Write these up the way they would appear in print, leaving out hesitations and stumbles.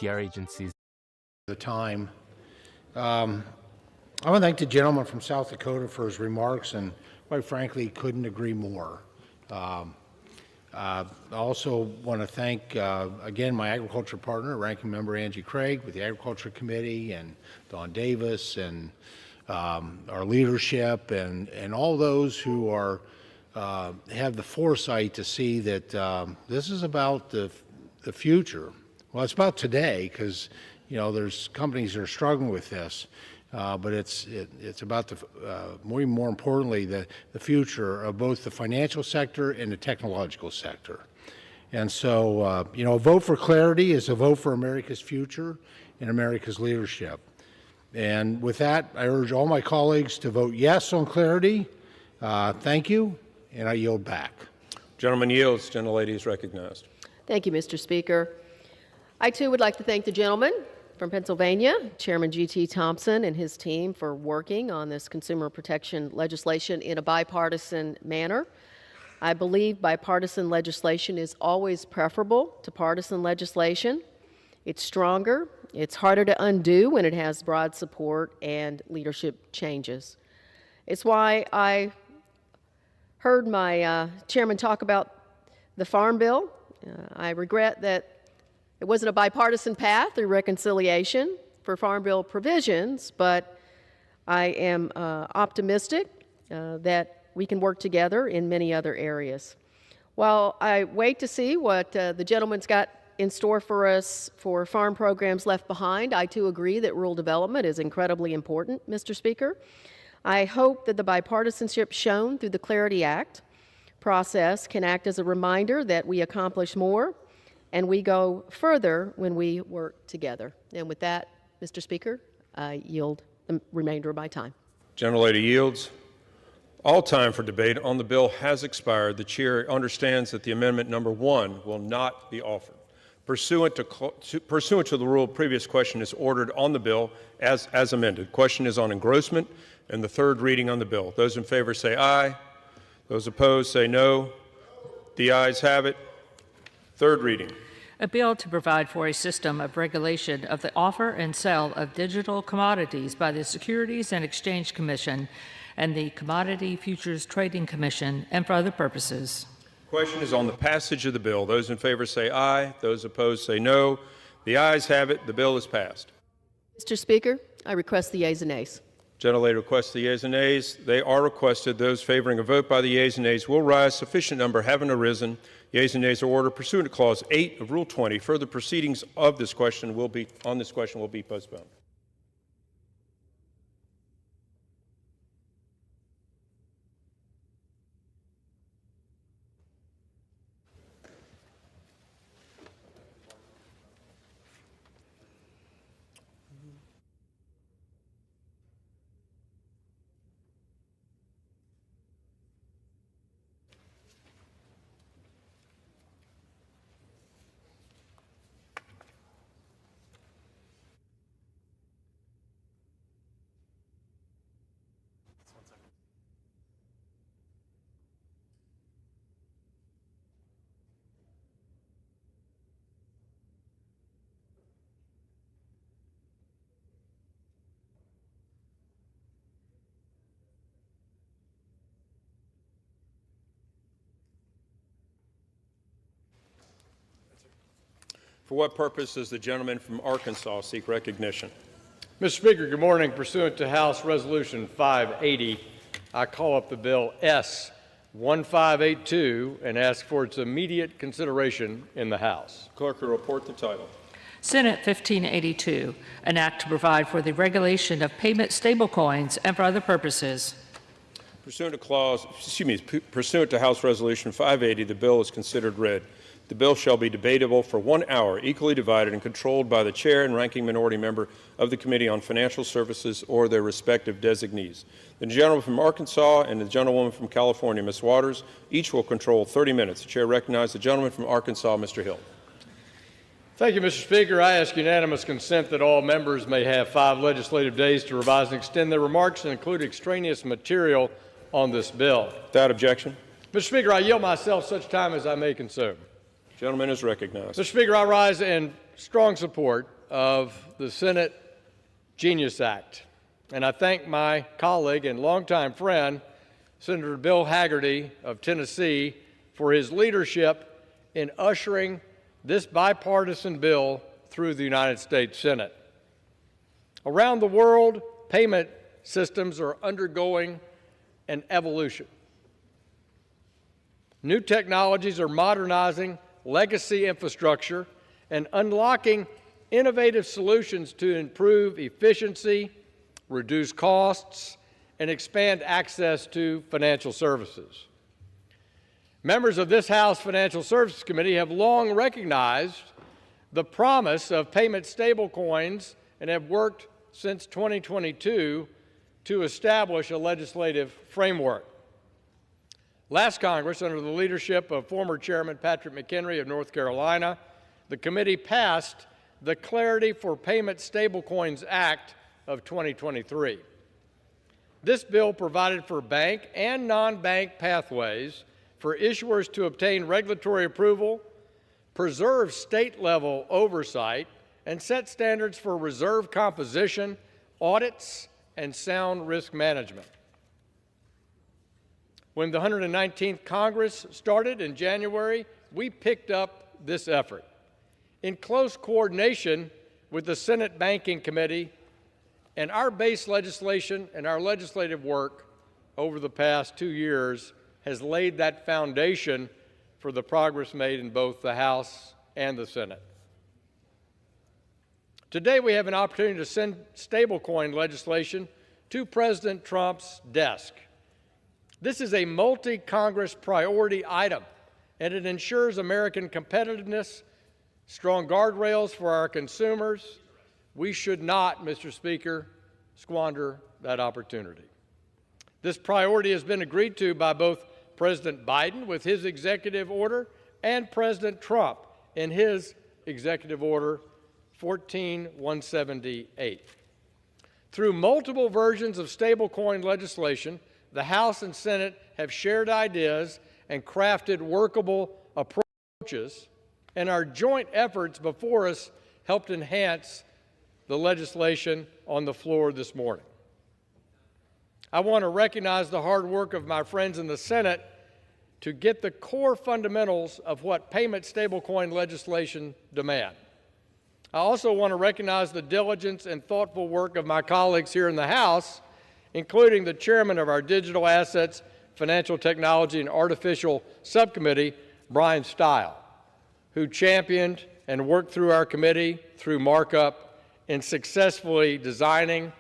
PR agencies. The time. I want to thank the gentleman from South Dakota for his remarks, and quite frankly, couldn't agree more. I also want to thank, again, my agriculture partner, Ranking Member Angie Craig with the Agriculture Committee, and Don Davis, and our leadership, and all those who are have the foresight to see that this is about the future. Well, it's about today, because there's companies that are struggling with this, but it's about the more importantly the future of both the financial sector and the technological sector. And so a vote for clarity is a vote for America's future and America's leadership. And with that, I urge all my colleagues to vote yes on clarity. Thank you, and I yield back. Gentleman yields. Gentlelady is recognized. Thank you, Mr. Speaker. I, too, would like to thank the gentleman from Pennsylvania, Chairman G.T. Thompson, and his team for working on this consumer protection legislation in a bipartisan manner. I believe bipartisan legislation is always preferable to partisan legislation. It's stronger, it's harder to undo when it has broad support and leadership changes. It's why I heard my chairman talk about the Farm Bill. I regret that it wasn't a bipartisan path through reconciliation for Farm Bill provisions, but I am optimistic that we can work together in many other areas. While I wait to see what the gentleman's got in store for us for farm programs left behind, I too agree that rural development is incredibly important, Mr. Speaker. I hope that the bipartisanship shown through the Clarity Act process can act as a reminder that we accomplish more and we go further when we work together. And with that, Mr. Speaker, I yield the remainder of my time. Gentlelady yields. All time for debate on the bill has expired. The Chair understands that the amendment number 1 will not be offered. Pursuant to the rule, previous question is ordered on the bill as amended. Question is on engrossment and the third reading on the bill. Those in favor say aye. Those opposed say no. The ayes have it. Third reading. A bill to provide for a system of regulation of the offer and sale of digital commodities by the Securities and Exchange Commission and the Commodity Futures Trading Commission, and for other purposes. Question is on the passage of the bill. Those in favor say aye. Those opposed say no. The ayes have it. The bill is passed. Mr. Speaker, I request the yeas and nays. Gentlelady requests the yeas and nays. They are requested. Those favoring a vote by the yeas and nays will rise. Sufficient number having arisen. Yeas and nays are ordered pursuant to Clause 8 of Rule 20. Further proceedings of this question will be postponed. For what purpose does the gentleman from Arkansas seek recognition? Mr. Speaker, good morning. Pursuant to House Resolution 580, I call up the bill S-1582 and ask for its immediate consideration in the House. Clerk will report the title. Senate 1582, an act to provide for the regulation of payment stablecoins and for other purposes. Pursuant to House Resolution 580, the bill is considered read. The bill shall be debatable for 1 hour, equally divided and controlled by the Chair and Ranking Minority Member of the Committee on Financial Services or their respective designees. The gentleman from Arkansas and the gentlewoman from California, Ms. Waters, each will control 30 minutes. The Chair recognizes the gentleman from Arkansas, Mr. Hill. Thank you, Mr. Speaker. I ask unanimous consent that all members may have 5 legislative days to revise and extend their remarks and include extraneous material on this bill. Without objection. Mr. Speaker, I yield myself such time as I may consume. Gentleman is recognized. Mr. Speaker, I rise in strong support of the Senate Genius Act, and I thank my colleague and longtime friend, Senator Bill Hagerty of Tennessee, for his leadership in ushering this bipartisan bill through the United States Senate. Around the world, payment systems are undergoing an evolution. New technologies are modernizing legacy infrastructure and unlocking innovative solutions to improve efficiency, reduce costs, and expand access to financial services. Members of this House Financial Services Committee have long recognized the promise of payment stablecoins and have worked since 2022 to establish a legislative framework. Last Congress, under the leadership of former Chairman Patrick McHenry of North Carolina, the committee passed the Clarity for Payment Stablecoins Act of 2023. This bill provided for bank and non-bank pathways for issuers to obtain regulatory approval, preserve state-level oversight, and set standards for reserve composition, audits, and sound risk management. When the 119th Congress started in January, we picked up this effort. In close coordination with the Senate Banking Committee and our base legislation and our legislative work over the past 2 years has laid that foundation for the progress made in both the House and the Senate. Today we have an opportunity to send stablecoin legislation to President Trump's desk. This is a multi-Congress priority item, and it ensures American competitiveness, strong guardrails for our consumers. We should not, Mr. Speaker, squander that opportunity. This priority has been agreed to by both President Biden with his executive order and President Trump in his executive order 14178. Through multiple versions of stablecoin legislation, the House and Senate have shared ideas and crafted workable approaches, and our joint efforts before us helped enhance the legislation on the floor this morning. I want to recognize the hard work of my friends in the Senate to get the core fundamentals of what payment stablecoin legislation demand. I also want to recognize the diligence and thoughtful work of my colleagues here in the House, including the chairman of our Digital Assets, Financial Technology, and Artificial Subcommittee, Brian Stile, who championed and worked through our committee through markup in successfully designing,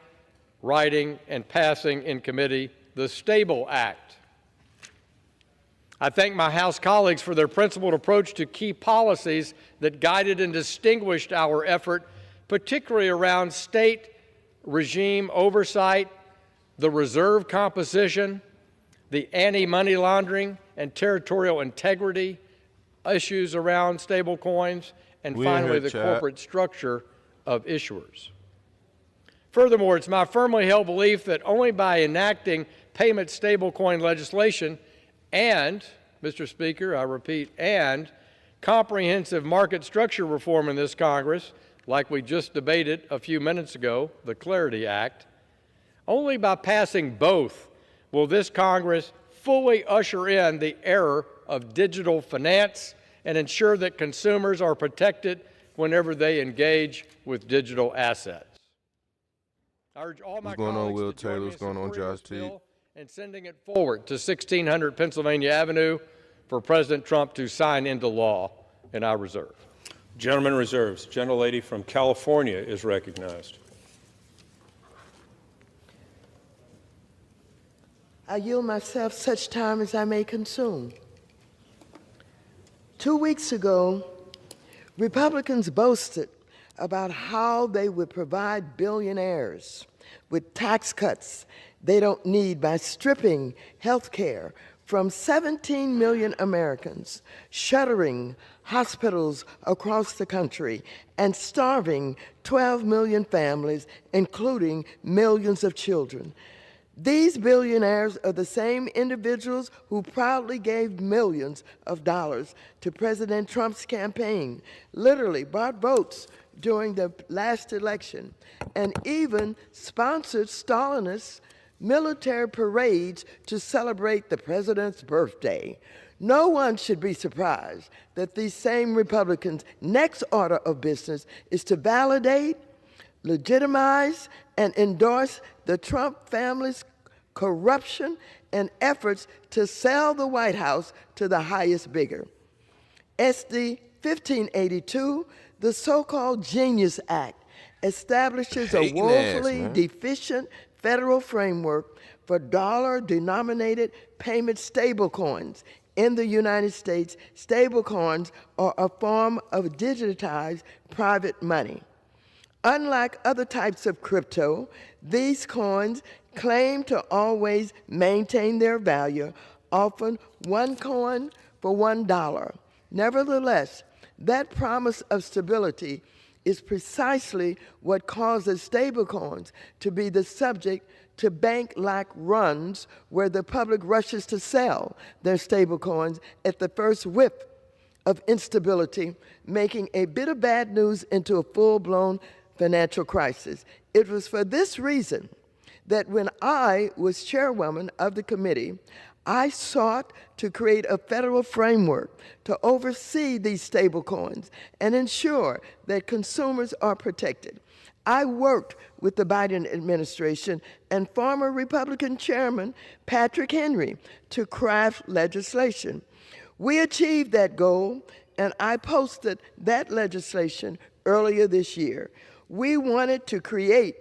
writing, and passing in committee the STABLE Act. I thank my House colleagues for their principled approach to key policies that guided and distinguished our effort, particularly around state regime oversight, the reserve composition, the anti-money laundering and territorial integrity issues around stablecoins, and finally the corporate structure of issuers. Furthermore, it's my firmly held belief that only by enacting payment stablecoin legislation and, Mr. Speaker, I repeat, and comprehensive market structure reform in this Congress, like we just debated a few minutes ago, the Clarity Act, only by passing both will this Congress fully usher in the era of digital finance and ensure that consumers are protected whenever they engage with digital assets. I urge all my colleagues to join me in supporting this bill and sending it forward to 1600 Pennsylvania Avenue for President Trump to sign into law, and I reserve. Gentleman reserves. Gentlelady from California is recognized. I yield myself such time as I may consume. 2 weeks ago, Republicans boasted about how they would provide billionaires with tax cuts they don't need by stripping health care from 17 million Americans, shuttering hospitals across the country, and starving 12 million families, including millions of children. These billionaires are the same individuals who proudly gave millions of dollars to President Trump's campaign, literally bought votes during the last election, and even sponsored Stalinist military parades to celebrate the president's birthday. No one should be surprised that these same Republicans' next order of business is to validate, legitimize, and endorse the Trump family's corruption and efforts to sell the White House to the highest bidder. SD 1582, the so-called Genius Act, establishes a woefully deficient federal framework for dollar-denominated payment stablecoins. In the United States, stablecoins are a form of digitized private money. Unlike other types of crypto, these coins claim to always maintain their value, often one coin for $1. Nevertheless, that promise of stability is precisely what causes stablecoins to be the subject to bank-like runs where the public rushes to sell their stablecoins at the first whiff of instability, making a bit of bad news into a full-blown financial crisis. It was for this reason that when I was chairwoman of the committee, I sought to create a federal framework to oversee these stablecoins and ensure that consumers are protected. I worked with the Biden administration and former Republican Chairman Patrick Henry to craft legislation. We achieved that goal, and I posted that legislation earlier this year. We wanted to create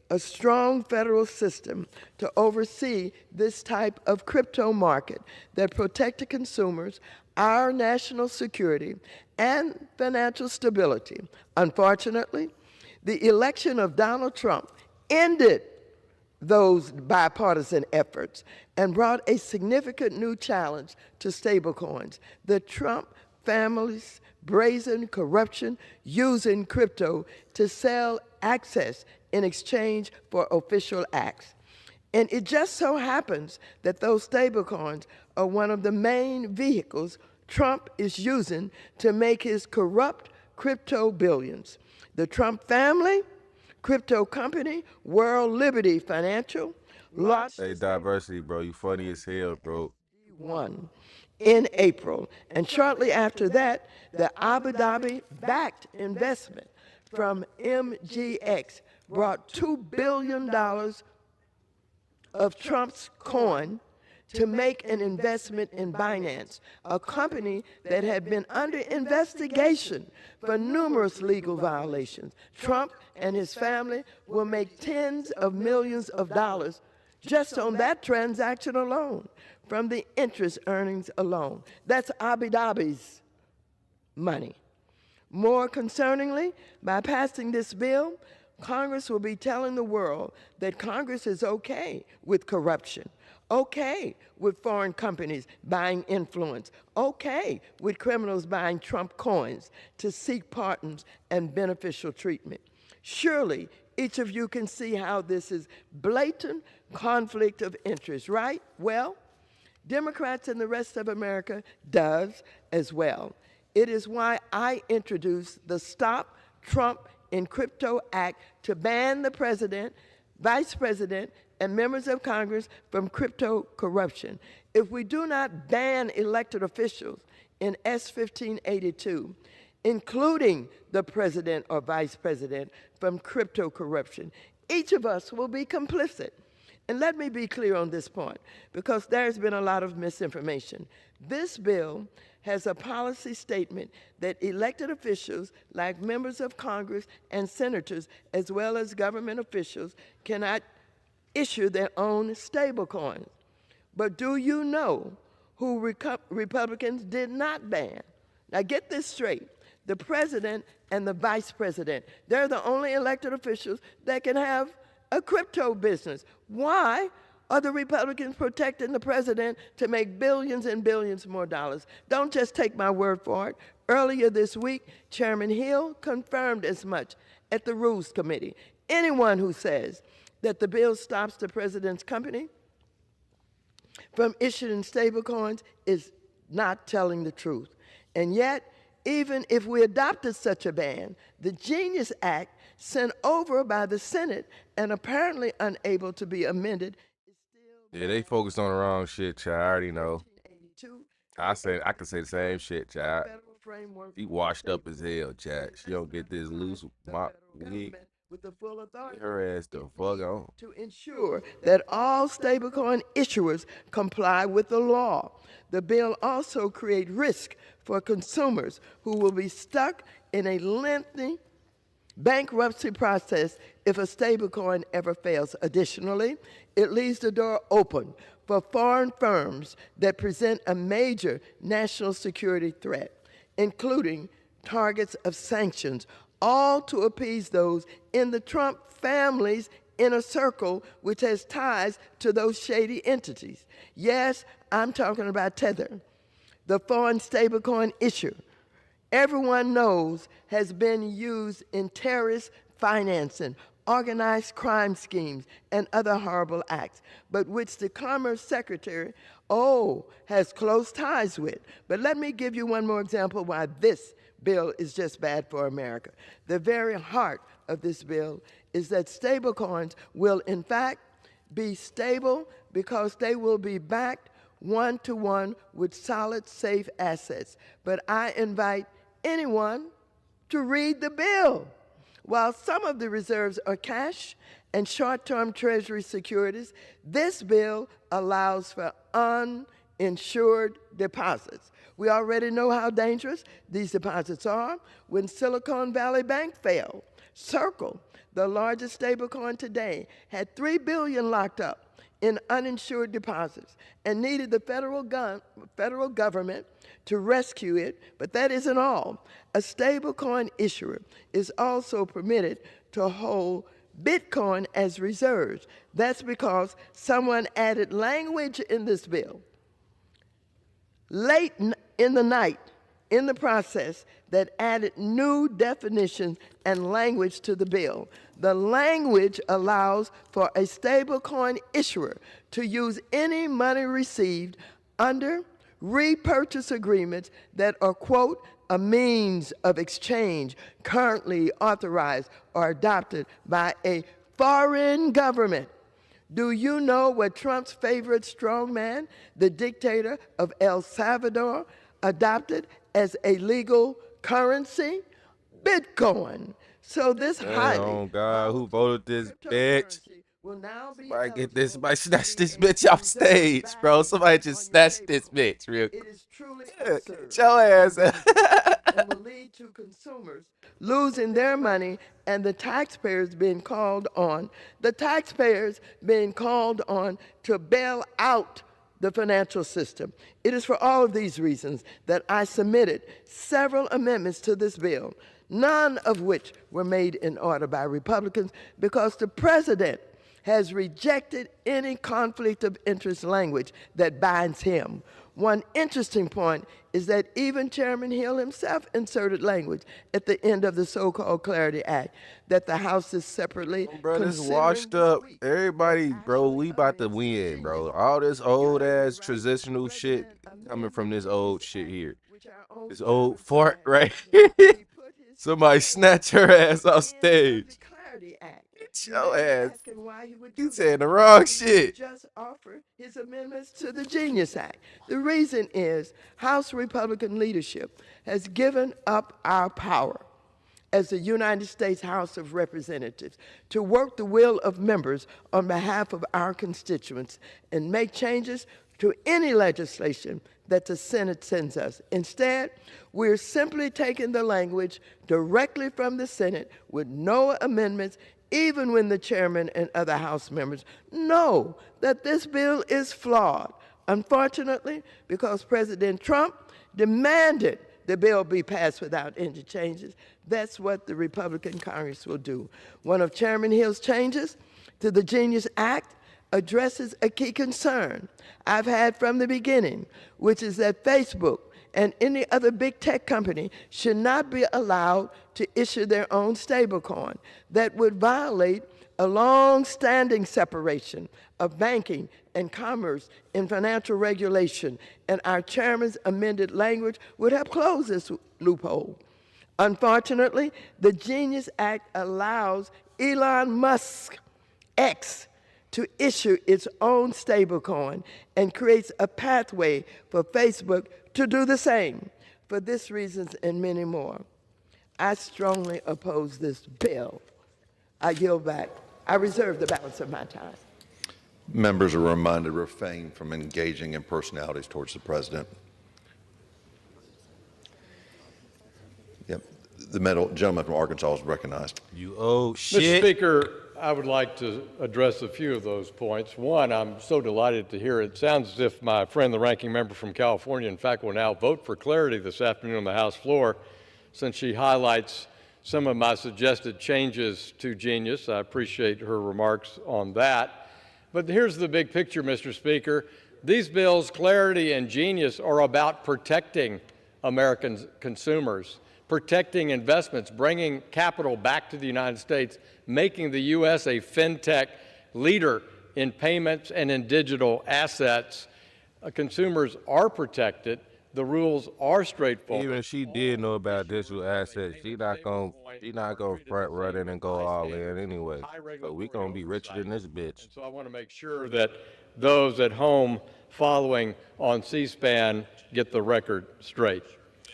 a strong federal system to oversee this type of crypto market that protected consumers, our national security, and financial stability. Unfortunately, the election of Donald Trump ended those bipartisan efforts and brought a significant new challenge to stablecoins. The Trump family's brazen corruption using crypto to sell access in exchange for official acts. And it just so happens that those stablecoins are one of the main vehicles Trump is using to make his corrupt crypto billions. The Trump family, crypto company, World Liberty Financial, launched Hey, Diversity, bro, you funny as hell, bro. one in April. And shortly after that, the Abu Dhabi-backed investment from MGX brought $2 billion of Trump's coin to make an investment in Binance, a company that had been under investigation for numerous legal violations. Trump and his family will make tens of millions of dollars just on that transaction alone, from the interest earnings alone. That's Abu Dhabi's money. More concerningly, by passing this bill, Congress will be telling the world that Congress is okay with corruption, okay with foreign companies buying influence, okay with criminals buying Trump coins to seek pardons and beneficial treatment. Surely, each of you can see how this is blatant conflict of interest, right? Well, Democrats and the rest of America does as well. It is why I introduced the Stop Trump in Crypto Act to ban the president, vice president, and members of Congress from crypto corruption. If we do not ban elected officials in S 1582, including the president or vice president, from crypto corruption, each of us will be complicit. And let me be clear on this point, because there's been a lot of misinformation. This bill has a policy statement that elected officials, like members of Congress and senators, as well as government officials, cannot issue their own stablecoins. But do you know who Republicans did not ban? Now get this straight. The president and the vice president, they're the only elected officials that can have a crypto business. Why are the Republicans protecting the president to make billions and billions more dollars? Don't just take my word for it. Earlier this week, Chairman Hill confirmed as much at the Rules Committee. Anyone who says that the bill stops the president's company from issuing stablecoins is not telling the truth. And yet, even if we adopted such a ban, the Genius Act, sent over by the Senate and apparently unable to be amended, is still Yeah, they focused on the wrong shit, child. I already know. 1982 I could say the same shit, child. federal framework She washed up as hell, child. She don't get this loose mop wig. with the full authority Get her ass the fuck on. to ensure that all stablecoin issuers comply with the law. The bill also creates risk for consumers who will be stuck in a lengthy bankruptcy process if a stablecoin ever fails. Additionally, it leaves the door open for foreign firms that present a major national security threat, including targets of sanctions, all to appease those in the Trump family's inner circle, which has ties to those shady entities. Yes, I'm talking about Tether, the foreign stablecoin issuer everyone knows has been used in terrorist financing, organized crime schemes, and other horrible acts, but which the Commerce Secretary, has close ties with. But let me give you one more example why this bill is just bad for America. The very heart of this bill is that stablecoins will, in fact, be stable because they will be backed one-to-one with solid, safe assets. But I invite anyone to read the bill. While some of the reserves are cash and short-term Treasury securities, this bill allows for uninsured deposits. We already know how dangerous these deposits are. When Silicon Valley Bank failed, Circle, the largest stablecoin today, had $3 billion locked up in uninsured deposits and needed the federal government to rescue it. But that isn't all. A stablecoin issuer is also permitted to hold Bitcoin as reserves. That's because someone added language in this bill late in the night in the process that added new definitions and language to the bill. The language allows for a stablecoin issuer to use any money received under repurchase agreements that are, quote, a means of exchange currently authorized or adopted by a foreign government. Do you know what Trump's favorite strongman, the dictator of El Salvador, adopted as a legal currency? Bitcoin. So this Oh God, who voted this bitch? will now be Somebody get this, eligible somebody snatch this to bitch off stage, back bro. Somebody just on snatch your this stablecoin. bitch real It quick. is truly Yeah, absurd get your ass and will lead to consumers losing their money and the taxpayers being called on to bail out the financial system. It is for all of these reasons that I submitted several amendments to this bill, none of which were made in order by Republicans because the president has rejected any conflict of interest language that binds him. One interesting point is that even Chairman Hill himself inserted language at the end of the so-called Clarity Act that the House is separately bro, this considering washed this up. week. Everybody, bro, we about to amends the win, Genius bro. Act. All this You old have the ass right to transitional shit president coming amend from the this Genius old shit Act, here. which our own This old founders fart passed. right He here. put his Somebody foot snatch her ass off end of stage. the Clarity Act. Get You your may be ass. asking why he would You do that. saying the wrong He shit. just offer his amendments to the Genius Act. The reason is House Republican leadership has given up our power as the United States House of Representatives to work the will of members on behalf of our constituents and make changes to any legislation that the Senate sends us. Instead, we're simply taking the language directly from the Senate with no amendments, even when the chairman and other House members know that this bill is flawed. Unfortunately, because President Trump demanded the bill be passed without any changes, that's what the Republican Congress will do. One of Chairman Hill's changes to the Genius Act addresses a key concern I've had from the beginning, which is that Facebook and any other big tech company should not be allowed to issue their own stablecoin. That would violate a long-standing separation of banking and commerce in financial regulation, and our chairman's amended language would help close this loophole. Unfortunately, the Genius Act allows Elon Musk, X, to issue its own stablecoin and creates a pathway for Facebook to do the same. For these reasons and many more, I strongly oppose this bill. I yield back. I reserve the balance of my time. Members are reminded to refrain from engaging in personalities towards the president. Yep. The gentleman from Arkansas is recognized. You old Mr. shit. Speaker, I would like to address a few of those points. One, I'm so delighted to hear it sounds as if my friend, the ranking member from California, in fact, will now vote for clarity this afternoon on the House floor, since she highlights some of my suggested changes to Genius. I appreciate her remarks on that. But here's the big picture, Mr. Speaker. These bills, Clarity and Genius, are about protecting American consumers, protecting investments, bringing capital back to the United States, making the U.S. a fintech leader in payments and in digital assets. Consumers are protected. The rules are straightforward. Even if she did know about digital assets, she not gonna front run it and go all in anyway. So we gonna be richer than this bitch. So I want to make sure that those at home following on C-SPAN get the record straight.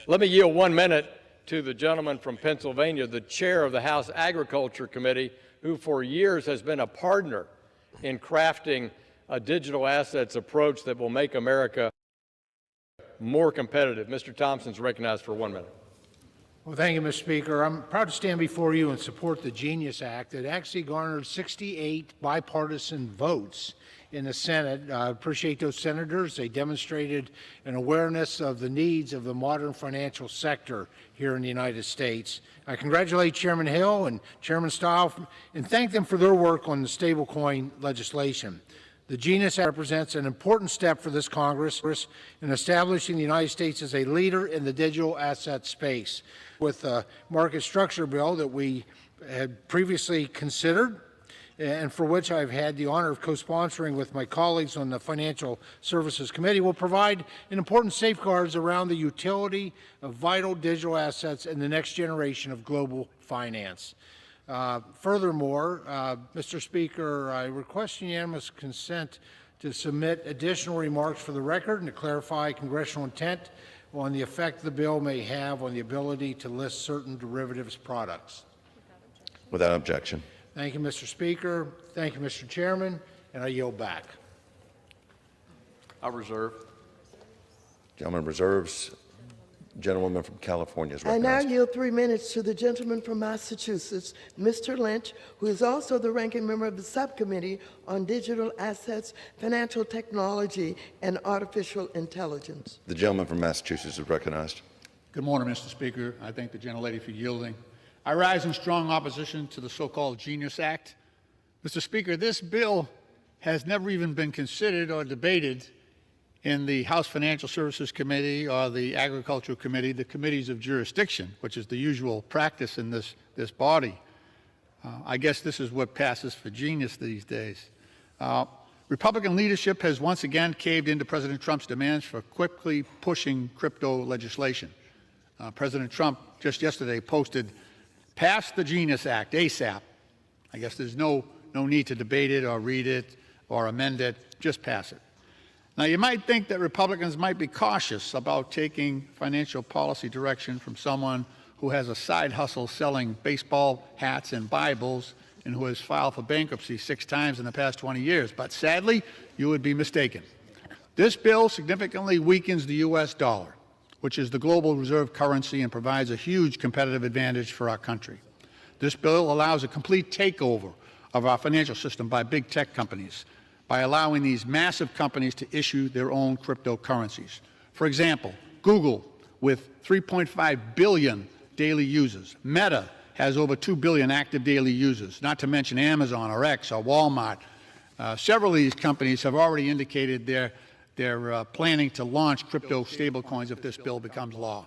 Let me yield 1 minute to the gentleman from Pennsylvania, the chair of the House Agriculture Committee, who for years has been a partner in crafting a digital assets approach that will make America more competitive. Mr. Thompson's recognized for 1 minute. Well, thank you, Mr. Speaker. I'm proud to stand before you and support the Genius Act. It actually garnered 68 bipartisan votes in the Senate. I appreciate those senators. They demonstrated an awareness of the needs of the modern financial sector here in the United States. I congratulate Chairman Hill and Chairman Stahl and thank them for their work on the stablecoin legislation. The Genius Act represents an important step for this Congress in establishing the United States as a leader in the digital asset space. With the market structure bill that we had previously considered and for which I've had the honor of co-sponsoring with my colleagues on the Financial Services Committee, will provide important safeguards around the utility of vital digital assets in the next generation of global finance. Furthermore, Mr. Speaker, I request unanimous consent to submit additional remarks for the record and to clarify congressional intent on the effect the bill may have on the ability to list certain derivatives products. Without objection. Thank you, Mr. Speaker. Thank you, Mr. Chairman, and I yield back. I reserve. Gentleman reserves. Gentlewoman from California is I now recognized. yield 3 minutes to the gentleman from Massachusetts, Mr. Lynch, who is also the ranking member of the Subcommittee on Digital Assets, Financial Technology, and Artificial Intelligence. The gentleman from Massachusetts is recognized. Good morning, Mr. Speaker. I thank the gentlelady for yielding. I rise in strong opposition to the so-called Genius Act. Mr. Speaker, this bill has never even been considered or debated in the House Financial Services Committee or the Agricultural Committee, the committees of jurisdiction, which is the usual practice in this body. I guess this is what passes for genius these days. Republican leadership has once again caved into President Trump's demands for quickly pushing crypto legislation. President Trump just yesterday posted, "Pass the Genius Act ASAP." I guess there's no need to debate it or read it or amend it, just pass it. Now, you might think that Republicans might be cautious about taking financial policy direction from someone who has a side hustle selling baseball hats and Bibles and who has filed for bankruptcy 6 times in the past 20 years. But sadly, you would be mistaken. This bill significantly weakens the U.S. dollar, which is the global reserve currency and provides a huge competitive advantage for our country. This bill allows a complete takeover of our financial system by big tech companies, by allowing these massive companies to issue their own cryptocurrencies. For example, Google, with 3.5 billion daily users. Meta has over 2 billion active daily users, not to mention Amazon or X or Walmart. Several of these companies have already indicated their they're planning to launch crypto stablecoins if this bill becomes law.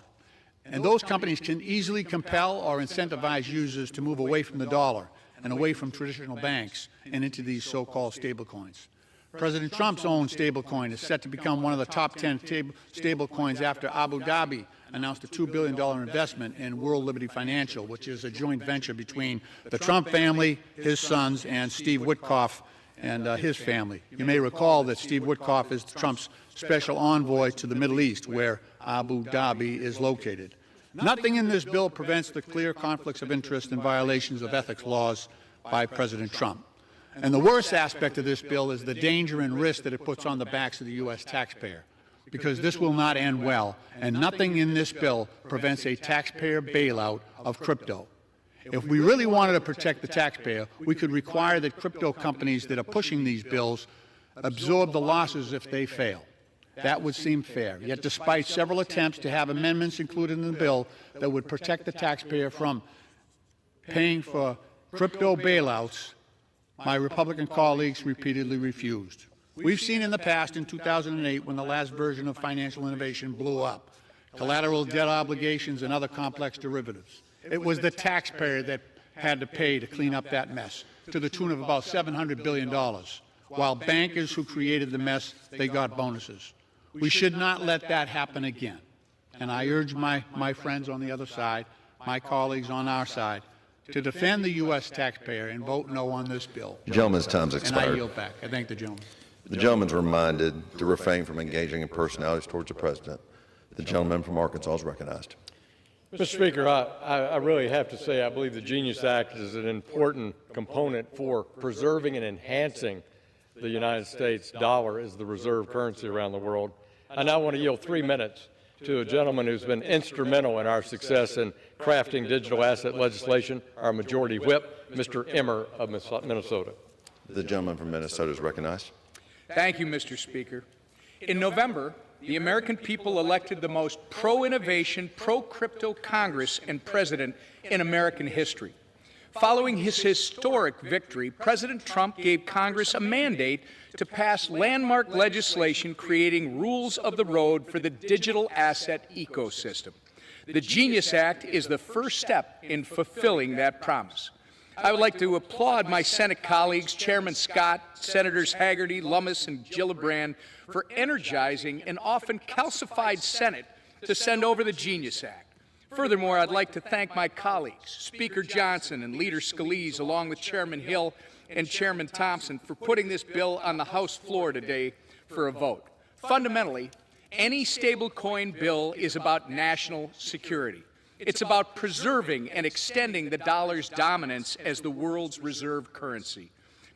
And those companies can easily compel or incentivize users to move away from the dollar and away from traditional banks and into these so-called stablecoins. President Trump's own stablecoin is set to become one of the top 10 stablecoins after Abu Dhabi announced a $2 billion investment in World Liberty Financial, which is a joint venture between the Trump family, his sons, and Steve Witkoff and his family. You may recall that Steve Witkoff is Trump's special envoy to the Middle East, where Abu Dhabi is located. Nothing in this bill prevents the clear conflicts of interest and violations of ethics laws by President Trump. And the worst aspect of this bill is the danger and risk that it puts on the backs of the U.S. taxpayer, because this will not end well, and nothing in this bill prevents a taxpayer bailout of crypto. If we really wanted to protect the taxpayer, we could require that crypto companies that are pushing these bills absorb the losses if they fail. That would seem fair. Yet despite several attempts to have amendments included in the bill that would protect the taxpayer from paying for crypto bailouts, my Republican colleagues repeatedly refused. We've seen in the past, in 2008, when the last version of financial innovation blew up, collateral debt obligations and other complex derivatives. It was the taxpayer that had to pay to clean up that mess, to the tune of about $700 billion, while bankers who created the mess, they got bonuses. We should not let that happen again. And I urge my friends on the other side, my colleagues on our side, to defend the U.S. taxpayer and vote no on this bill. The gentleman's time's And expired. I yield back. I thank the gentleman. The gentleman's reminded to refrain from engaging in personalities towards the president. The gentleman from Arkansas is recognized. Mr. Speaker, I really have to say I believe the Genius Act is an important component for preserving and enhancing the United States dollar as the reserve currency around the world. I now want to yield 3 minutes to a gentleman who's been instrumental in our success in crafting digital asset legislation, our Majority Whip, Mr. Emmer of Minnesota. The gentleman from Minnesota is recognized. Thank you, Mr. Speaker. In November, the American people elected the most pro-innovation, pro-crypto Congress and president in American history. Following his historic victory, President Trump gave Congress a mandate to pass landmark legislation creating rules of the road for the digital asset ecosystem. The Genius Act is the first step in fulfilling that promise. I would like to applaud my Senate colleagues, Chairman Scott, Senators Hagerty, Lummis, and Gillibrand, for energizing an often calcified Senate to send over the Genius Act. Furthermore, I'd like to thank my colleagues, Speaker Johnson and Leader Scalise, along with Chairman Hill and Chairman Thompson, for putting this bill on the House floor today for a vote. Fundamentally, any stablecoin bill is about national security. It's about preserving and extending the dollar's dominance as the world's reserve currency.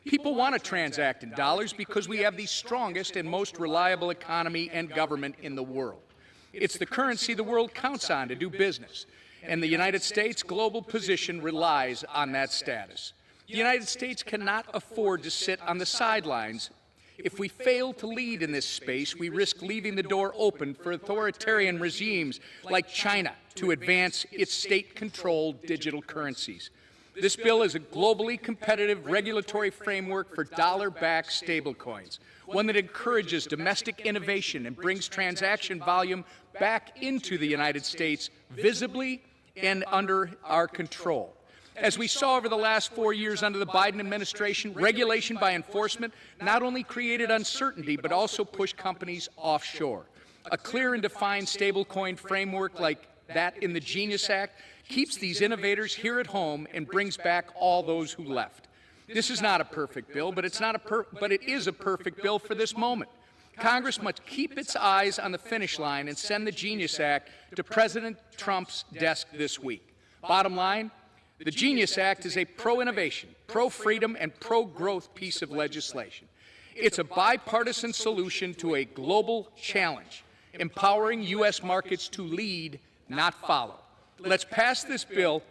People want to transact in dollars because we have the strongest and most reliable economy and government in the world. It's the currency the world counts on to do business, and the United States' global position relies on that status. The United States cannot afford to sit on the sidelines. If we fail to lead in this space, we risk leaving the door open for authoritarian regimes like China to advance its state-controlled digital currencies. This bill is a globally competitive regulatory framework for dollar-backed stablecoins, one that encourages domestic innovation and brings transaction volume back into the United States visibly and under our control. As we saw over the last 4 years under the Biden administration, regulation by enforcement not only created uncertainty, but also pushed companies offshore. A clear and defined stablecoin framework like that in the Genius Act keeps these innovators here at home and brings back all those who left. This is not a perfect bill, but it is a perfect bill for this moment. Congress must keep its eyes on the finish line and send the Genius Act to President Trump's desk this week. Bottom line, the Genius Act is a pro-innovation, pro-freedom, and pro-growth piece of legislation. It's a bipartisan solution to a global challenge, empowering U.S. markets to lead, not follow. Let's pass this bill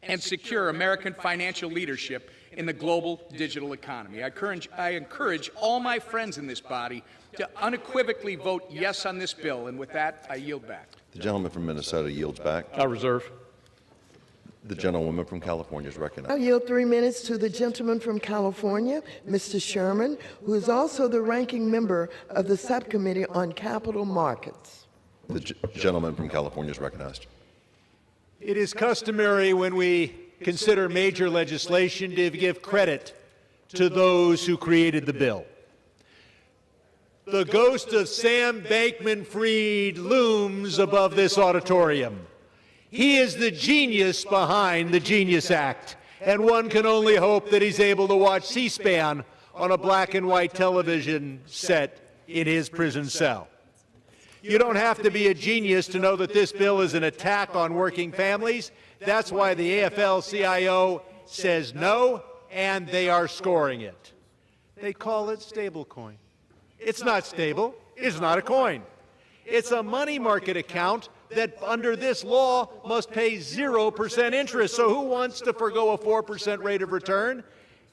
and secure American financial leadership in the global digital economy. I encourage all my friends in this body to unequivocally vote yes on this bill, and with that, I yield back. The gentleman from Minnesota yields back. I reserve. The gentlewoman from California is I recognized. yield 3 minutes to the gentleman from California, Mr. Sherman, who is also the ranking member of the Subcommittee on Capital Markets. The gentleman from California is recognized. It is customary when we consider major legislation to give credit to those who created the bill. The ghost of Sam Bankman-Fried looms above this auditorium. He is the genius behind the Genius Act, and one can only hope that he's able to watch C-SPAN on a black and white television set in his prison cell. You don't have to be a genius to know that this bill is an attack on working families. That's why the AFL-CIO says no, and they are scoring it. They call it stablecoin. It's not stable. It's not a coin. It's a money market account that under this law must pay 0% interest. So who wants to forgo a 4% rate of return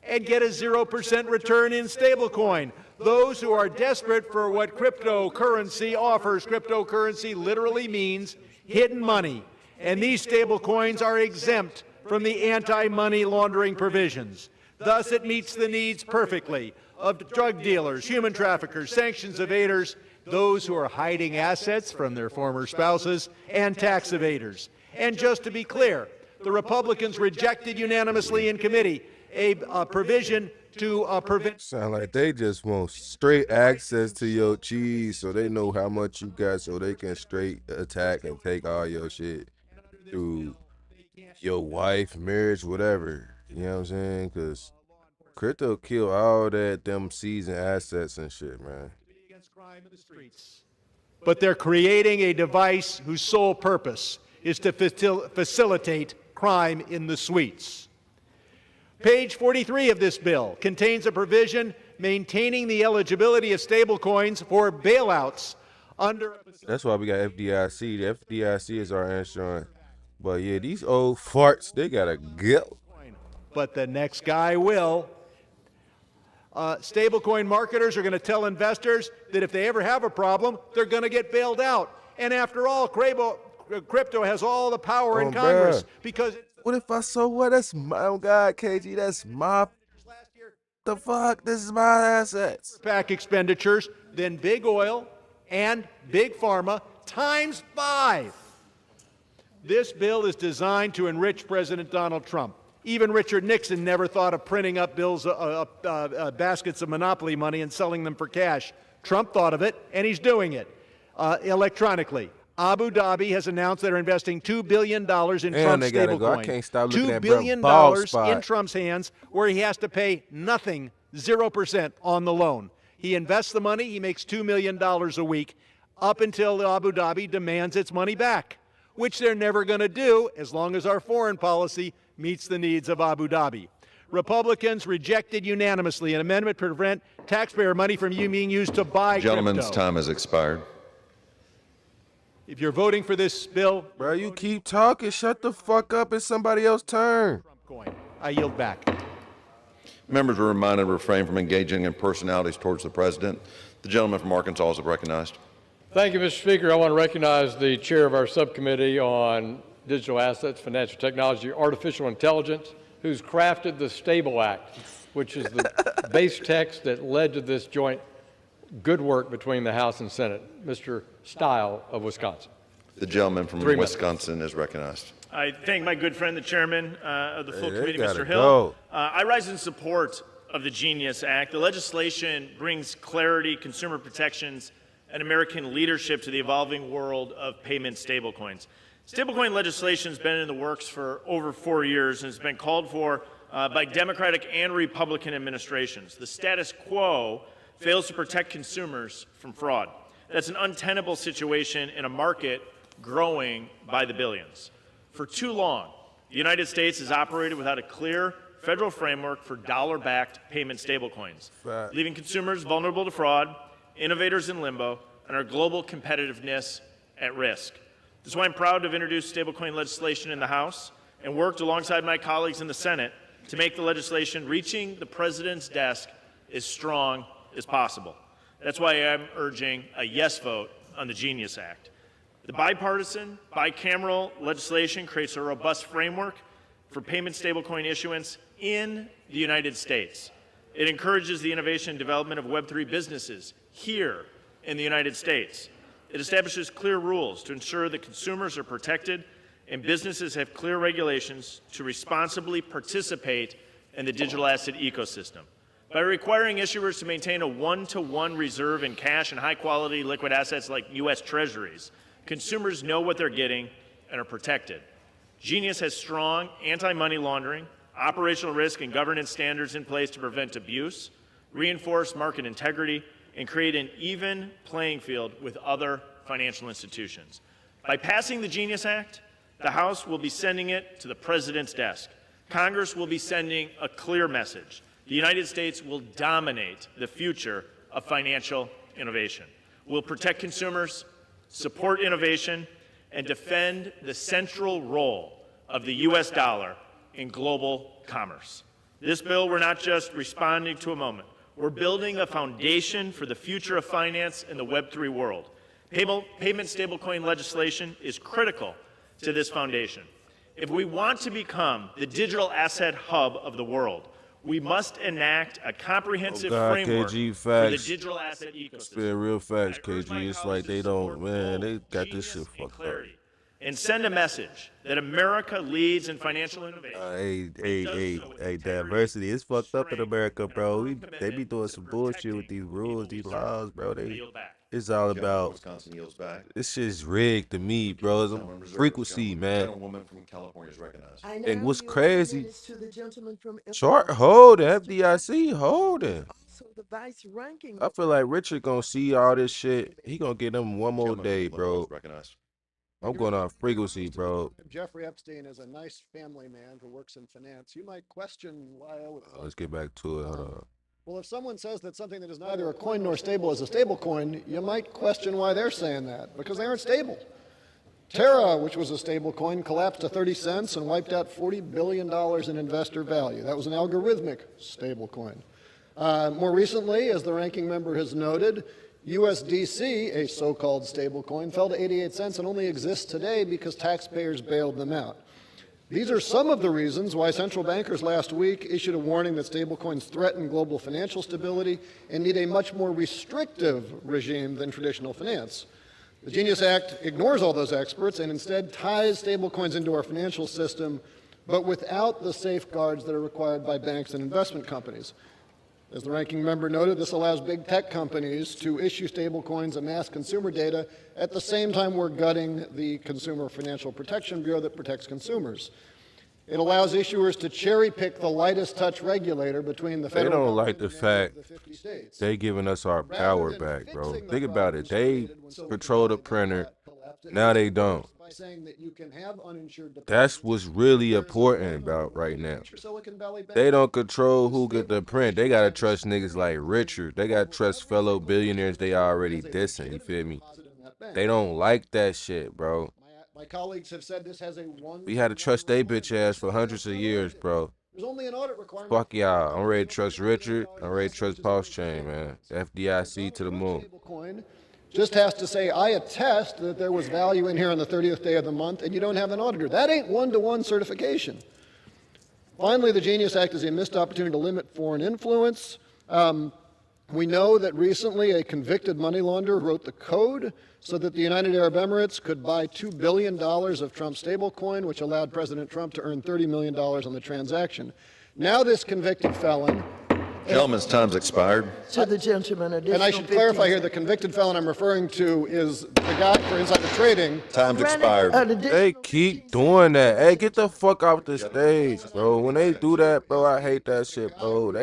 and get a 0% return in stablecoin? Those who are desperate for what cryptocurrency offers. Cryptocurrency literally means hidden money. And these stablecoins are exempt from the anti-money laundering provisions. Thus, it meets the needs perfectly of drug dealers, human traffickers, sanctions evaders, those who are hiding assets from their former spouses, and tax evaders. And just to be clear, the Republicans rejected unanimously in committee a provision to prevent... Sound like they just want straight access to your cheese so they know how much you got so they can straight attack and take all your shit through your wife, marriage, whatever. You know what I'm saying? Because crypto kill all that, them seasoned assets and shit, man. But they're creating a device whose sole purpose is to facilitate crime in the suites. Page 43 of this bill contains a provision maintaining the eligibility of stablecoins for bailouts under... That's why we got FDIC. The FDIC is our insurance. But yeah, these old farts, they gotta go. But the next guy will. Stablecoin marketers are going to tell investors that if they ever have a problem, they're going to get bailed out. And after all, crypto has all the power in Congress because... What if I sold what? That's my, oh God, KG, that's my... The fuck? This is my assets. ...PAC expenditures, then big oil and big pharma times 5. This bill is designed to enrich President Donald Trump. Even Richard Nixon never thought of printing up bills, baskets of monopoly money and selling them for cash. Trump thought of it, and he's doing it electronically. Abu Dhabi has announced they're investing $2 billion in Trump's stablecoin. I can't stop looking at $2 billion in Trump's hands, where he has to pay nothing, 0% on the loan. He invests the money, he makes $2 million a week, up until Abu Dhabi demands its money back, which they're never going to do as long as our foreign policy meets the needs of Abu Dhabi. Republicans rejected unanimously an amendment to prevent taxpayer money from being used to buy Gentleman's crypto. time has expired. If you're voting for this bill... Bro, you keep talking. Shut the fuck up. It's somebody else's turn. I yield back. Members are reminded to refrain from engaging in personalities towards the president. The gentleman from Arkansas is recognized. Thank you, Mr. Speaker. I want to recognize the chair of our subcommittee on digital assets, financial technology, artificial intelligence, who's crafted the STABLE Act, which is the base text that led to this joint good work between the House and Senate. Mr. Stile of Wisconsin. The gentleman from Wisconsin is recognized. I thank my good friend, the chairman of the full committee, Mr. Go. Hill. I rise in support of the Genius Act. The legislation brings clarity, consumer protections, and American leadership to the evolving world of payment stablecoins. Stablecoin legislation has been in the works for over 4 years and has been called for by Democratic and Republican administrations. The status quo fails to protect consumers from fraud. That's an untenable situation in a market growing by the billions. For too long, the United States has operated without a clear federal framework for dollar-backed payment stablecoins, leaving consumers vulnerable to fraud, innovators in limbo, and our global competitiveness at risk. That's why I'm proud to have introduced stablecoin legislation in the House and worked alongside my colleagues in the Senate to make the legislation reaching the President's desk as strong as possible. That's why I'm urging a yes vote on the Genius Act. The bipartisan, bicameral legislation creates a robust framework for payment stablecoin issuance in the United States. It encourages the innovation and development of Web3 businesses here in the United States. It establishes clear rules to ensure that consumers are protected and businesses have clear regulations to responsibly participate in the digital asset ecosystem. By requiring issuers to maintain a one-to-one reserve in cash and high-quality liquid assets like U.S. Treasuries, consumers know what they're getting and are protected. Genius has strong anti-money laundering, operational risk, and governance standards in place to prevent abuse, reinforce market integrity, and create an even playing field with other financial institutions. By passing the Genius Act, the House will be sending it to the President's desk. Congress will be sending a clear message. The United States will dominate the future of financial innovation. We'll protect consumers, support innovation, and defend the central role of the U.S. dollar in global commerce. This bill, we're not just responding to a moment. We're building a foundation for the future of finance in the Web3 world. Payment stablecoin legislation is critical to this foundation. If we want to become the digital asset hub of the world, we must enact a comprehensive framework KG, for the digital asset ecosystem. Spit real facts, KG. It's like they don't, man, they got this shit fucked up. And send a message that America leads in financial innovation. Hey, diversity is fucked up in America, bro. They be doing some bullshit with these rules, these laws, bro. It's all about, Wisconsin yields back. this shit's rigged to me, bro. It's a frequency, man. Gentlewoman from California is recognized. And what's crazy, To the gentleman from chart holding, FDIC holding. also the vice ranking. I feel like Richard gonna see all this shit. He gonna get them one more day, bro. Recognized. I'm going on frequency, bro. If Jeffrey Epstein is a nice family man who works in finance, you might question why I would. Let's get back to it. Hold on. Well, if someone says that something that is neither a coin nor stable is a stable coin, you might question why they're saying that, because they aren't stable. Terra, which was a stable coin, collapsed to 30 cents and wiped out $40 billion in investor value. That was an algorithmic stable coin. More recently, as the ranking member has noted, USDC, a so-called stablecoin, fell to 88 cents and only exists today because taxpayers bailed them out. These are some of the reasons why central bankers last week issued a warning that stablecoins threaten global financial stability and need a much more restrictive regime than traditional finance. The Genius Act ignores all those experts and instead ties stablecoins into our financial system, but without the safeguards that are required by banks and investment companies. As the ranking member noted, this allows big tech companies to issue stablecoins, amass consumer data, at the same time we're gutting the Consumer Financial Protection Bureau that protects consumers. It allows issuers to cherry pick the lightest touch regulator between the federal They don't like the government and fact the 50 states. they giving us our power back, bro. Think about it. They control the printer. Now they don't. By saying that you can have uninsured That's what's really important about right now. Silicon Valley Bank. They don't control who get the print. They gotta trust niggas like Richard. They gotta trust fellow billionaires they already dissing. You feel me? They don't like that shit, bro. My colleagues have said this has a one. We had to trust they bitch ass for hundreds of years, bro. There's only an audit requirement. Fuck y'all. I'm ready to trust Richard. I'm ready to trust PulseChain, man. FDIC to the moon. Stablecoin just has to say, I attest that there was value in here on the 30th day of the month, and you don't have an auditor. That ain't one-to-one certification. Finally, the Genius Act is a missed opportunity to limit foreign influence. We know that recently a convicted money launderer wrote the code so that the United Arab Emirates could buy $2 billion of Trump's stablecoin, which allowed President Trump to earn $30 million on the transaction. Now this convicted felon... Gentleman's time's expired. To the gentleman, And I should clarify here, the convicted felon I'm referring to is the guy for insider trading. Time's expired. They keep doing that. Hey, get the fuck off the stage, bro. When they do that, bro, I hate that shit, bro.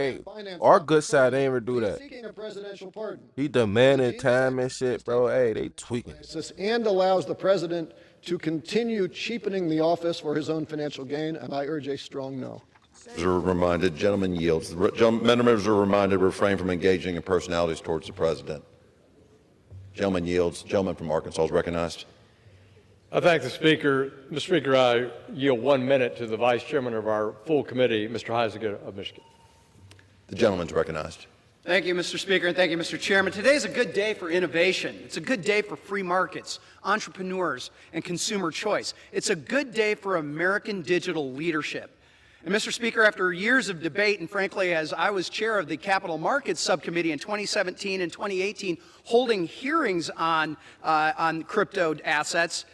Our good side ain't ever do that. Seeking a presidential pardon. He demanding time and shit, bro. Hey, they tweaking. And allows the president to continue cheapening the office for his own financial gain, and I urge a strong no. Are reminded, gentleman yields. Members are reminded to refrain from engaging in personalities towards the president. Gentleman yields. Gentleman from Arkansas is recognized. I thank the Speaker. Mr. Speaker, I yield 1 minute to the Vice Chairman of our full committee, Mr. Heisinger of Michigan. The gentleman's recognized. Thank you, Mr. Speaker, and thank you, Mr. Chairman. Today is a good day for innovation. It's a good day for free markets, entrepreneurs, and consumer choice. It's a good day for American digital leadership. And Mr. Speaker, after years of debate, and frankly, as I was chair of the Capital Markets Subcommittee in 2017 and 2018, holding hearings on crypto assets,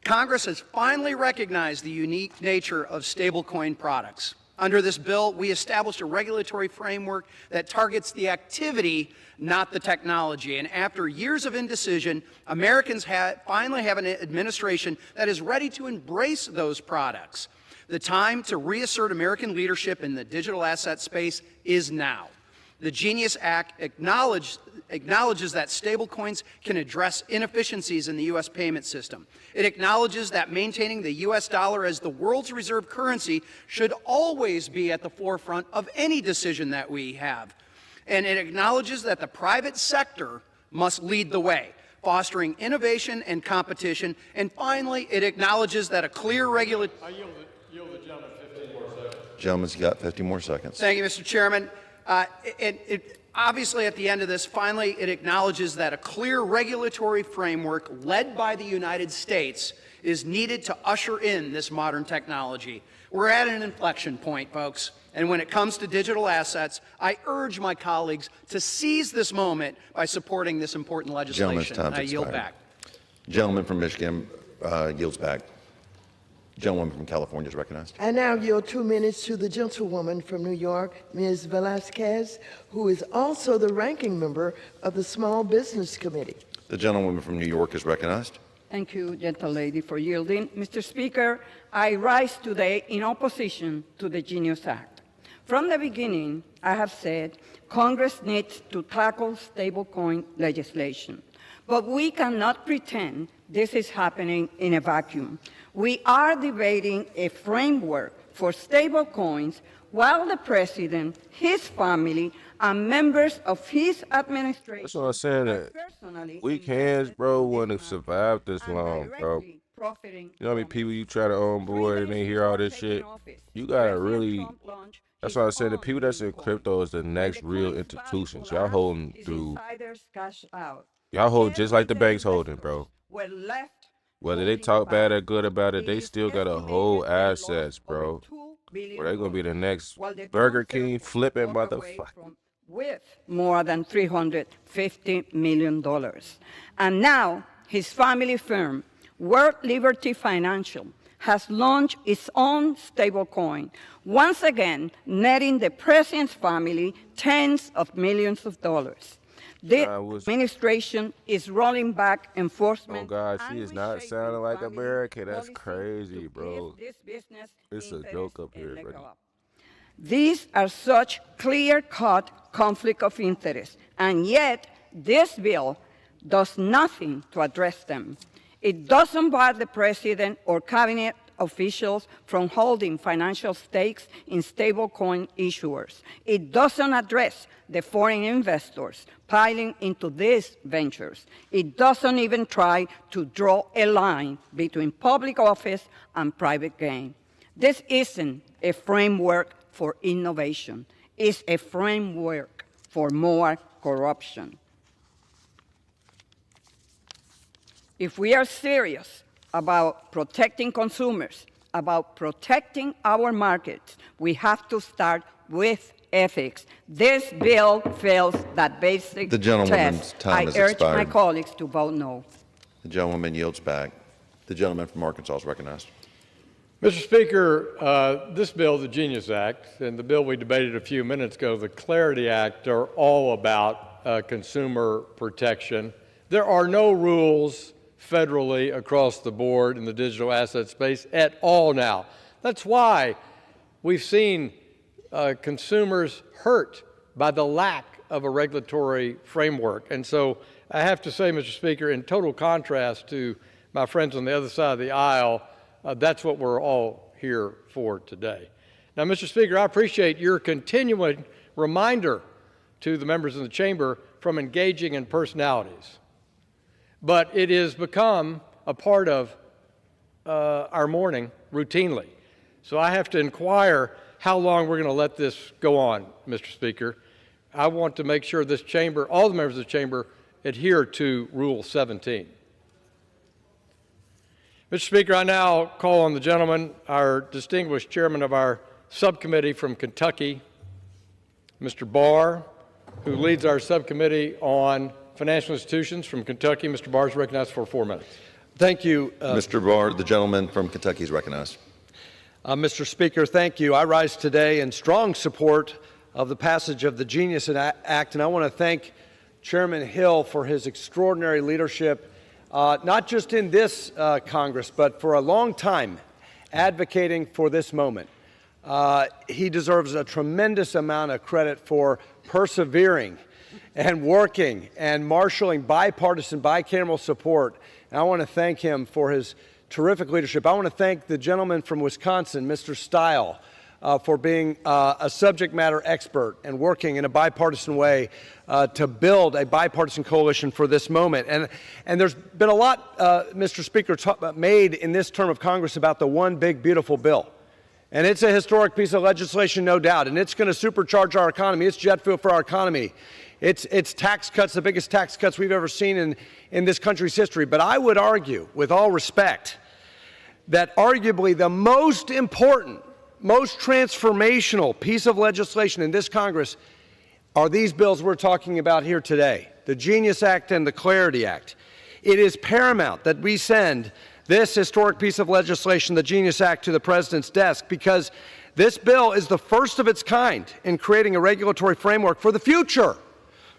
Congress has finally recognized the unique nature of stablecoin products. Under this bill, we established a regulatory framework that targets the activity, not the technology. And after years of indecision, Americans finally have an administration that is ready to embrace those products. The time to reassert American leadership in the digital asset space is now. The Genius Act acknowledges that stablecoins can address inefficiencies in the U.S. payment system. It acknowledges that maintaining the U.S. dollar as the world's reserve currency should always be at the forefront of any decision that we have. And it acknowledges that the private sector must lead the way, fostering innovation and competition. And finally, it acknowledges that a clear regulatory... I yield the gentleman 15 more seconds. Gentleman's got 50 more seconds. Thank you, Mr. Chairman. Obviously, at the end of this, finally, it acknowledges that a clear regulatory framework led by the United States is needed to usher in this modern technology. We're at an inflection point, folks. And when it comes to digital assets, I urge my colleagues to seize this moment by supporting this important legislation. I yield back. Gentleman from Michigan yields back. Gentlewoman from California is recognized. I now yield 2 minutes to the gentlewoman from New York, Ms. Velasquez, who is also the ranking member of the Small Business Committee. The gentlewoman from New York is recognized. Thank you, gentlelady, for yielding. Mr. Speaker, I rise today in opposition to the Genius Act. From the beginning, I have said Congress needs to tackle stablecoin legislation. But we cannot pretend this is happening in a vacuum. We are debating a framework for stablecoins while the president, his family, and members of his administration. That's what I'm saying. That weak hands, bro, wouldn't have survived this long, bro. You know how many people you try to onboard and they hear all this shit? You gotta really. That's why I said the people that's in crypto is the next real institutions. Y'all holding through. Y'all hold just like the banks holding, bro. Whether they talk bad or good about it, they still gotta hold assets, bro. Or they gonna be the next Burger King flipping motherfucker. With more than $350 million. And now his family firm, World Liberty Financial, has launched its own stablecoin, once again netting the president's family tens of millions of dollars. The administration is rolling back enforcement. Oh God, she is not sounding like America. That's crazy, bro. It's a joke up here, bro. These are such clear-cut conflict of interest, and yet this bill does nothing to address them. It doesn't bar the president or cabinet officials from holding financial stakes in stablecoin issuers. It doesn't address the foreign investors piling into these ventures. It doesn't even try to draw a line between public office and private gain. This isn't a framework for innovation. It's a framework for more corruption. If we are serious about protecting consumers, about protecting our markets, we have to start with ethics. This bill fails that basic The gentlewoman's test. time has I urge expired. my colleagues to vote no. The gentlewoman yields back. The gentleman from Arkansas is recognized. Mr. Speaker, this bill, the Genius Act, and the bill we debated a few minutes ago, the Clarity Act, are all about consumer protection. There are no rules federally across the board in the digital asset space at all now. That's why we've seen consumers hurt by the lack of a regulatory framework. And so I have to say, Mr. Speaker, in total contrast to my friends on the other side of the aisle, that's what we're all here for today. Now, Mr. Speaker, I appreciate your continuing reminder to the members in the chamber from engaging in personalities. But it has become a part of our morning routinely. So I have to inquire how long we're going to let this go on, Mr. Speaker. I want to make sure this chamber, all the members of the chamber, adhere to Rule 17. Mr. Speaker, I now call on the gentleman, our distinguished chairman of our subcommittee from Kentucky, Mr. Barr, who leads our subcommittee on financial institutions from Kentucky. Mr. Barr is recognized for 4 minutes. Thank you. Mr. Barr, the gentleman from Kentucky is recognized. Mr. Speaker, thank you. I rise today in strong support of the passage of the Genius Act, and I want to thank Chairman Hill for his extraordinary leadership, not just in this Congress, but for a long time advocating for this moment. He deserves a tremendous amount of credit for persevering and working and marshaling bipartisan, bicameral support. And I want to thank him for his terrific leadership. I want to thank the gentleman from Wisconsin, Mr. Stile, for being a subject matter expert and working in a bipartisan way to build a bipartisan coalition for this moment. And there's been a lot, Mr. Speaker, made in this term of Congress about the one big, beautiful bill. And it's a historic piece of legislation, no doubt, and it's going to supercharge our economy. It's jet fuel for our economy. It's tax cuts, the biggest tax cuts we've ever seen in this country's history. But I would argue, with all respect, that arguably the most important, most transformational piece of legislation in this Congress are these bills we're talking about here today, the Genius Act and the Clarity Act. It is paramount that we send this historic piece of legislation, the Genius Act, to the President's desk, because this bill is the first of its kind in creating a regulatory framework for the future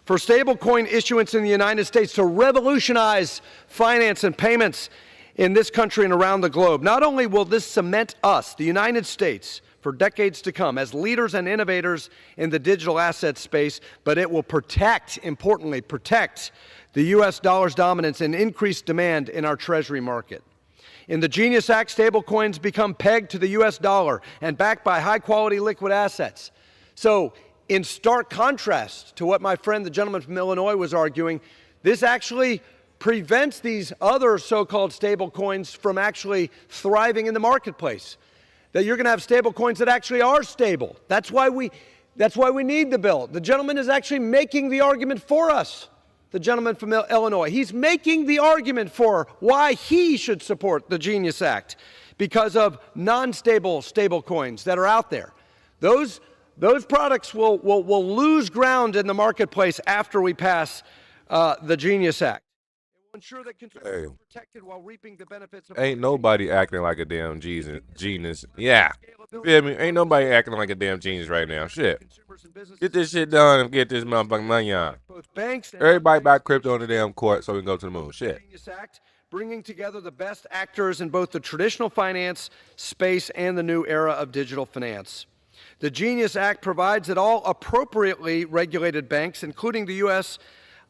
for stablecoin issuance in the United States to revolutionize finance and payments in this country and around the globe. Not only will this cement us, the United States, for decades to come as leaders and innovators in the digital asset space, but it will protect, importantly, protect the U.S. dollar's dominance and increase demand in our Treasury market. In the Genius Act, stablecoins become pegged to the U.S. dollar and backed by high-quality liquid assets. So, in stark contrast to what my friend, the gentleman from Illinois, was arguing, this actually prevents these other so-called stable coins from actually thriving in the marketplace. That you're going to have stable coins that actually are stable. That's why we need the bill. The gentleman is actually making the argument for us, the gentleman from Illinois. He's making the argument for why he should support the Genius Act because of non-stable stable coins that are out there. Those products will lose ground in the marketplace after we pass the Genius Act. Ensure that consumers are protected while reaping the benefits of Ain't nobody acting like a damn genius. Yeah. Feel me? Ain't nobody acting like a damn genius right now. Shit. Get this shit done and get this motherfucking money on. Everybody buy crypto on the damn court so we can go to the moon. Shit. Bringing together the best actors in both the traditional finance space and the new era of digital finance. The Genius Act provides that all appropriately regulated banks, including the U.S.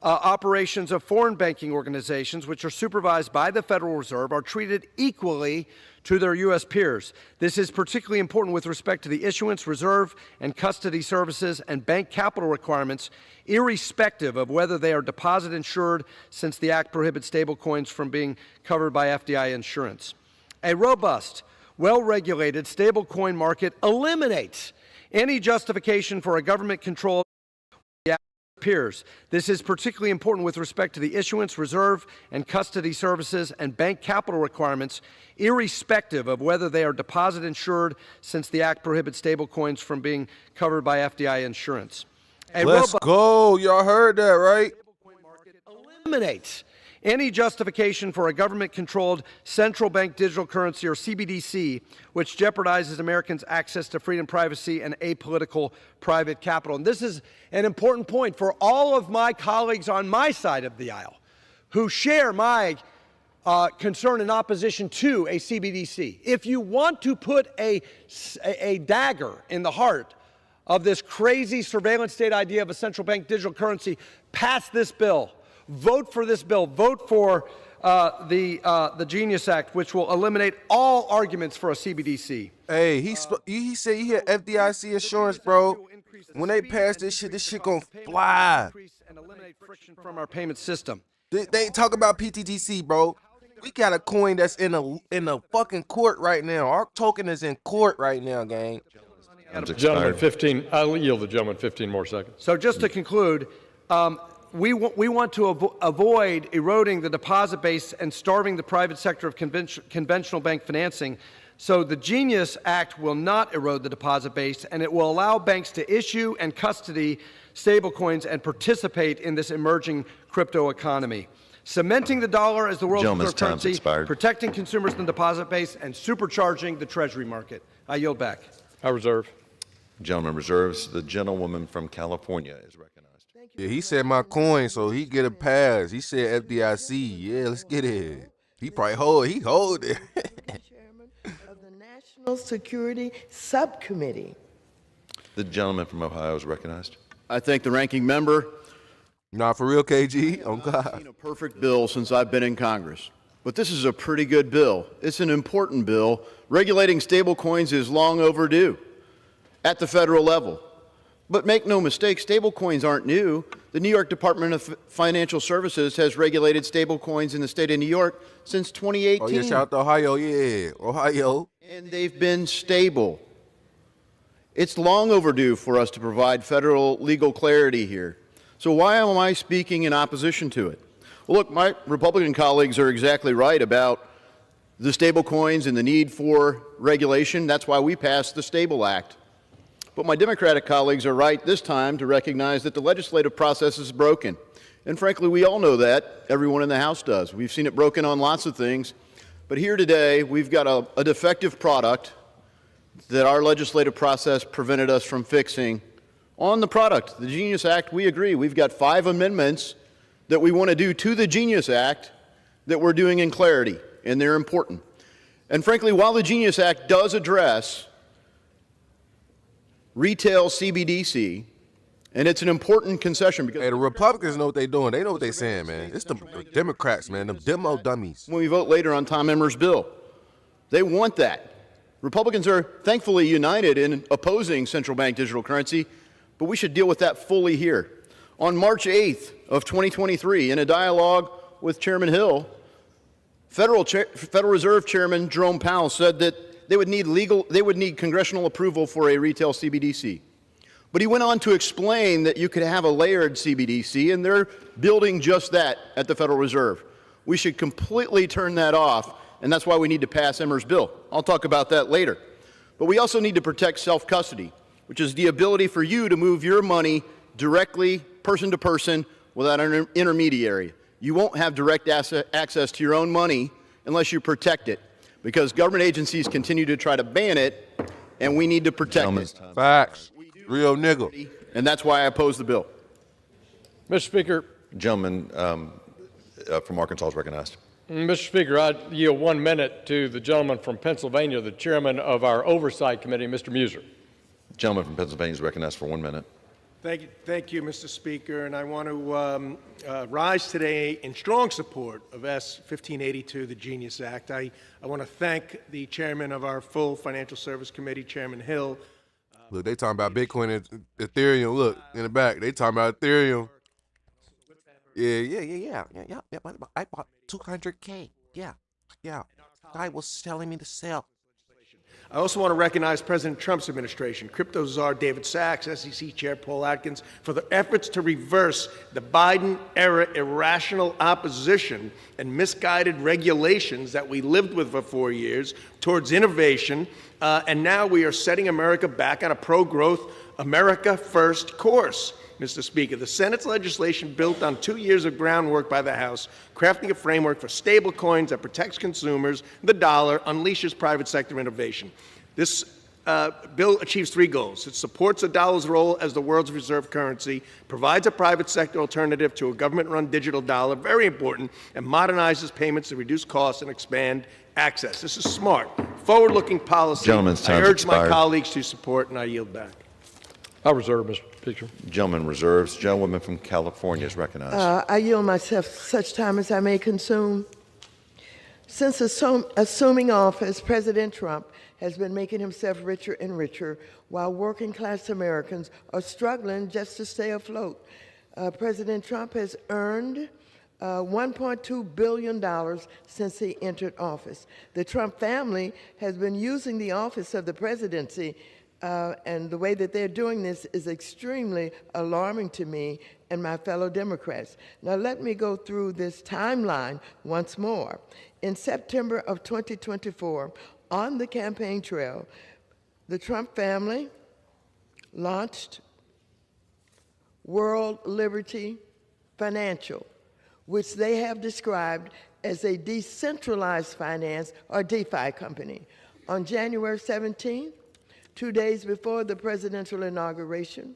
Operations of foreign banking organizations, which are supervised by the Federal Reserve, are treated equally to their U.S. peers. This is particularly important with respect to the issuance, reserve, and custody services and bank capital requirements, irrespective of whether they are deposit insured, since the Act prohibits stablecoins from being covered by FDI insurance. A robust, well-regulated stablecoin market eliminates any justification for a government-controlled peers. This is particularly important with respect to the issuance, reserve, and custody services and bank capital requirements, irrespective of whether they are deposit insured, since the Act prohibits stablecoins from being covered by FDI insurance. Let's go. Y'all heard that, right? Eliminates any justification for a government-controlled central bank digital currency, or CBDC, which jeopardizes Americans' access to freedom, privacy, and apolitical private capital. And this is an important point for all of my colleagues on my side of the aisle who share my concern and opposition to a CBDC. If you want to put a dagger in the heart of this crazy surveillance state idea of a central bank digital currency, pass this bill. Vote for this bill. Vote for the Genius Act, which will eliminate all arguments for a CBDC. Hey, he said he had FDIC insurance, bro. When they pass this shit gonna fly. And eliminate friction from our payment system. They ain't talking about PTTC, bro. We got a coin that's in a fucking court right now. Our token is in court right now, gang. Gentleman, I'll yield the gentleman 15 more seconds. So just to conclude, we want to avoid eroding the deposit base and starving the private sector of conventional bank financing. So the Genius Act will not erode the deposit base, and it will allow banks to issue and custody stablecoins and participate in this emerging crypto economy, cementing the dollar as the world's reserve currency, protecting consumers in the deposit base, and supercharging the Treasury market. I yield back. I reserve. Gentleman reserves. The gentlewoman from California is recognized. Yeah, he said my coin, so he get a pass. He said FDIC. Yeah, let's get it. He probably hold it. Chairman of the National Security Subcommittee. The gentleman from Ohio is recognized. I thank the ranking member. Nah, for real, KG. Oh, God. I've seen a perfect bill since I've been in Congress. But this is a pretty good bill. It's an important bill. Regulating stablecoins is long overdue at the federal level. But make no mistake, stablecoins aren't new. The New York Department of Financial Services has regulated stablecoins in the state of New York since 2018. Oh, yeah, shout out to Ohio. Yeah, Ohio. And they've been stable. It's long overdue for us to provide federal legal clarity here. So why am I speaking in opposition to it? Well, look, my Republican colleagues are exactly right about the stablecoins and the need for regulation. That's why we passed the Stable Act. But my Democratic colleagues are right this time to recognize that the legislative process is broken. And frankly, we all know that. Everyone in the House does. We've seen it broken on lots of things. But here today, we've got a defective product that our legislative process prevented us from fixing. On the product, the Genius Act, we agree. We've got 5 amendments that we want to do to the Genius Act that we're doing in clarity, and they're important. And frankly, while the Genius Act does address retail CBDC, and it's an important concession because hey, the Republicans know what they're doing. They know what they're saying, man. It's the Democrats, man, them demo dummies. When we vote later on Tom Emmer's bill, they want that. Republicans are thankfully united in opposing central bank digital currency, but we should deal with that fully here. On March 8th of 2023, in a dialogue with Chairman Hill, Federal Reserve Chairman Jerome Powell said that they would need congressional approval for a retail CBDC. But he went on to explain that you could have a layered CBDC, and they're building just that at the Federal Reserve. We should completely turn that off, and that's why we need to pass Emmer's bill. I'll talk about that later. But we also need to protect self-custody, which is the ability for you to move your money directly, person to person, without an intermediary. You won't have direct access to your own money unless you protect it, because government agencies continue to try to ban it, and we need to protect it. Facts. Real nigga. And that's why I oppose the bill. Mr. Speaker. Gentleman from Arkansas is recognized. Mr. Speaker, I yield 1 minute to the gentleman from Pennsylvania, the chairman of our Oversight Committee, Mr. Muser. Gentleman from Pennsylvania is recognized for 1 minute. Thank you, Mr. Speaker, and I want to rise today in strong support of S. 1582, the Genius Act. I want to thank the chairman of our full Financial Service Committee, Chairman Hill. Look, they talking about Bitcoin and Ethereum. Look, in the back, they talking about Ethereum. Yeah. I bought 200K. Yeah. Guy was telling me to sell. I also want to recognize President Trump's administration, crypto czar David Sachs, SEC Chair Paul Atkins, for their efforts to reverse the Biden-era irrational opposition and misguided regulations that we lived with for 4 years towards innovation, and now we are setting America back on a pro-growth, America First course. Mr. Speaker, the Senate's legislation built on 2 years of groundwork by the House, crafting a framework for stable coins that protects consumers, the dollar, unleashes private sector innovation. This bill achieves 3 goals. It supports the dollar's role as the world's reserve currency, provides a private sector alternative to a government-run digital dollar, very important, and modernizes payments to reduce costs and expand access. This is smart, forward-looking policy. Gentleman's time I urge expired. my colleagues to support, and I yield back. I reserve, Mr. Speaker. Gentleman reserves. Gentlewoman from California is recognized. I yield myself such time as I may consume. Since assuming office, President Trump has been making himself richer and richer while working class Americans are struggling just to stay afloat. President Trump has earned $1.2 billion since he entered office. The Trump family has been using the office of the presidency, and the way that they're doing this is extremely alarming to me and my fellow Democrats. Now let me go through this timeline once more. In September of 2024, On the campaign trail, the Trump family launched World Liberty Financial, which they have described as a decentralized finance or DeFi company. On January 17th, 2 days before the presidential inauguration,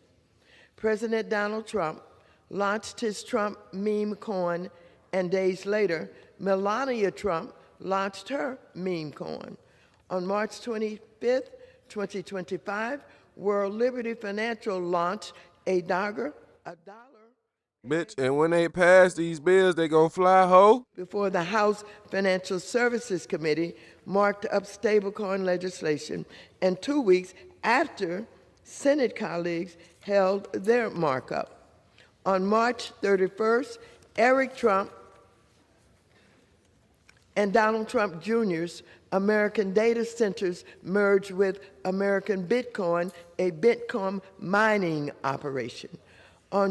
President Donald Trump launched his Trump meme coin, and days later, Melania Trump launched her meme coin. On March 25th, 2025, World Liberty Financial launched a dollar Bitch, and when they pass these bills, they gonna fly, ho? before the House Financial Services Committee marked up stablecoin legislation, and 2 weeks after Senate colleagues held their markup. On March 31st, Eric Trump and Donald Trump Jr.'s American data centers merged with American Bitcoin, a Bitcoin mining operation. On